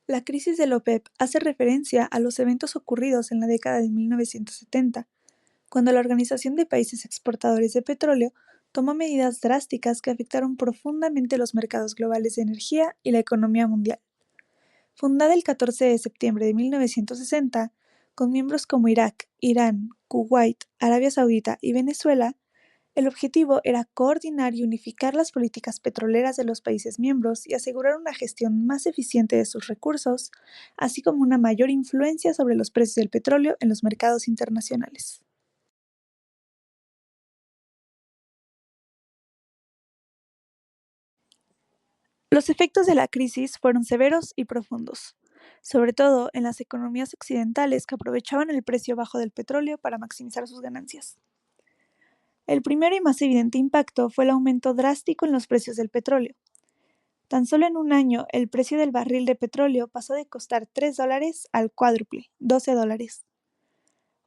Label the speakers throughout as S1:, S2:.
S1: La crisis de la OPEP hace referencia a los eventos ocurridos en la década de 1970, cuando la Organización de Países Exportadores de Petróleo tomó medidas drásticas que afectaron profundamente los mercados globales de energía y la economía mundial. Fundada el 14 de septiembre de 1960, con miembros como Irak, Irán, Kuwait, Arabia Saudita y Venezuela, el objetivo era coordinar y unificar las políticas petroleras de los países miembros y asegurar una gestión más eficiente de sus recursos, así como una mayor influencia sobre los precios del petróleo en los mercados internacionales. Los efectos de la crisis fueron severos y profundos, sobre todo en las economías occidentales que aprovechaban el precio bajo del petróleo para maximizar sus ganancias. El primero y más evidente impacto fue el aumento drástico en los precios del petróleo. Tan solo en un año, el precio del barril de petróleo pasó de costar $3 al cuádruple, $12.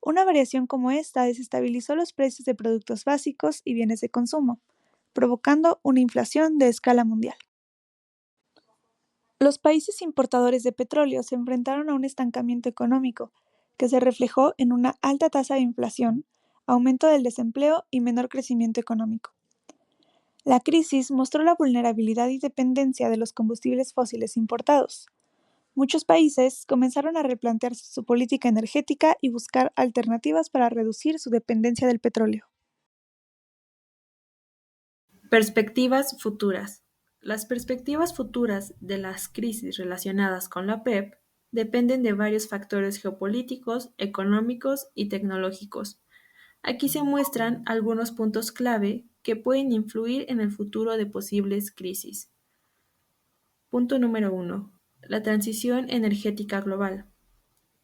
S1: Una variación como esta desestabilizó los precios de productos básicos y bienes de consumo, provocando una inflación de escala mundial. Los países importadores de petróleo se enfrentaron a un estancamiento económico, que se reflejó en una alta tasa de inflación, aumento del desempleo y menor crecimiento económico. La crisis mostró la vulnerabilidad y dependencia de los combustibles fósiles importados. Muchos países comenzaron a replantearse su política energética y buscar alternativas para reducir su dependencia del petróleo.
S2: Perspectivas futuras. Las perspectivas futuras de las crisis relacionadas con la PEP dependen de varios factores geopolíticos, económicos y tecnológicos. Aquí se muestran algunos puntos clave que pueden influir en el futuro de posibles crisis. Punto número 1. La transición energética global.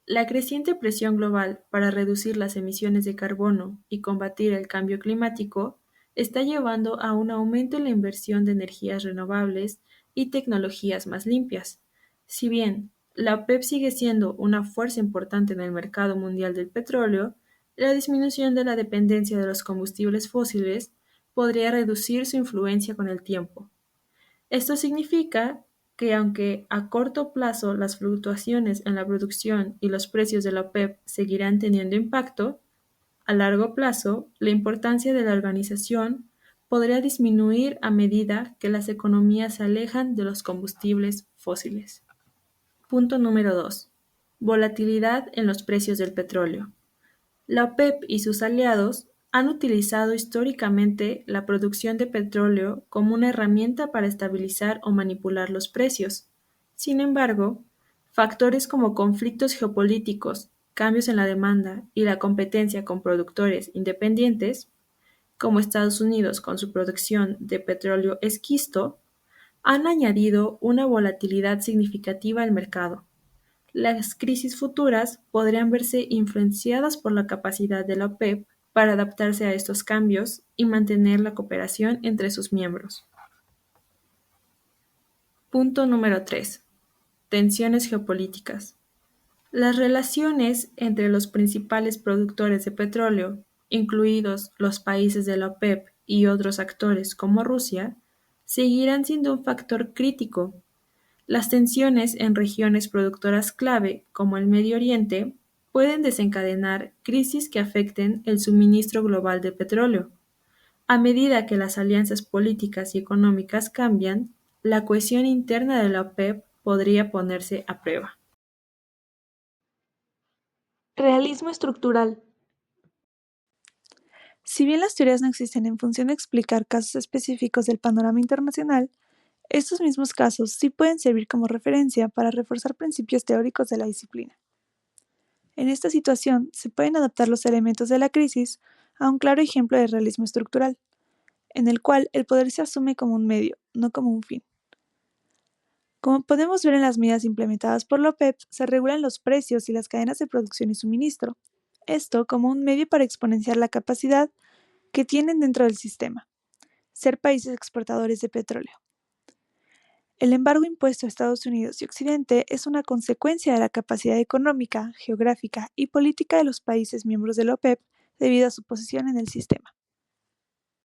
S2: La creciente presión global para reducir las emisiones de carbono y combatir el cambio climático está llevando a un aumento en la inversión de energías renovables y tecnologías más limpias. Si bien la OPEP sigue siendo una fuerza importante en el mercado mundial del petróleo, la disminución de la dependencia de los combustibles fósiles podría reducir su influencia con el tiempo. Esto significa que aunque a corto plazo las fluctuaciones en la producción y los precios de la OPEP seguirán teniendo impacto, a largo plazo la importancia de la organización podría disminuir a medida que las economías se alejan de los combustibles fósiles. Punto número 2. Volatilidad en los precios del petróleo. La OPEP y sus aliados han utilizado históricamente la producción de petróleo como una herramienta para estabilizar o manipular los precios. Sin embargo, factores como conflictos geopolíticos, cambios en la demanda y la competencia con productores independientes, como Estados Unidos con su producción de petróleo esquisto, han añadido una volatilidad significativa al mercado. Las crisis futuras podrían verse influenciadas por la capacidad de la OPEP para adaptarse a estos cambios y mantener la cooperación entre sus miembros. Punto número 3. Tensiones geopolíticas. Las relaciones entre los principales productores de petróleo, incluidos los países de la OPEP y otros actores como Rusia, seguirán siendo un factor crítico. Las tensiones en regiones productoras clave, como el Medio Oriente, pueden desencadenar crisis que afecten el suministro global de petróleo. A medida que las alianzas políticas y económicas cambian, la cohesión interna de la OPEP podría ponerse a prueba.
S1: Realismo estructural. Si bien las teorías no existen en función de explicar casos específicos del panorama internacional, estos mismos casos sí pueden servir como referencia para reforzar principios teóricos de la disciplina. En esta situación, se pueden adaptar los elementos de la crisis a un claro ejemplo de realismo estructural, en el cual el poder se asume como un medio, no como un fin. Como podemos ver en las medidas implementadas por la OPEP, se regulan los precios y las cadenas de producción y suministro, esto como un medio para exponenciar la capacidad que tienen dentro del sistema, ser países exportadores de petróleo. El embargo impuesto a Estados Unidos y Occidente es una consecuencia de la capacidad económica, geográfica y política de los países miembros de la OPEP debido a su posición en el sistema.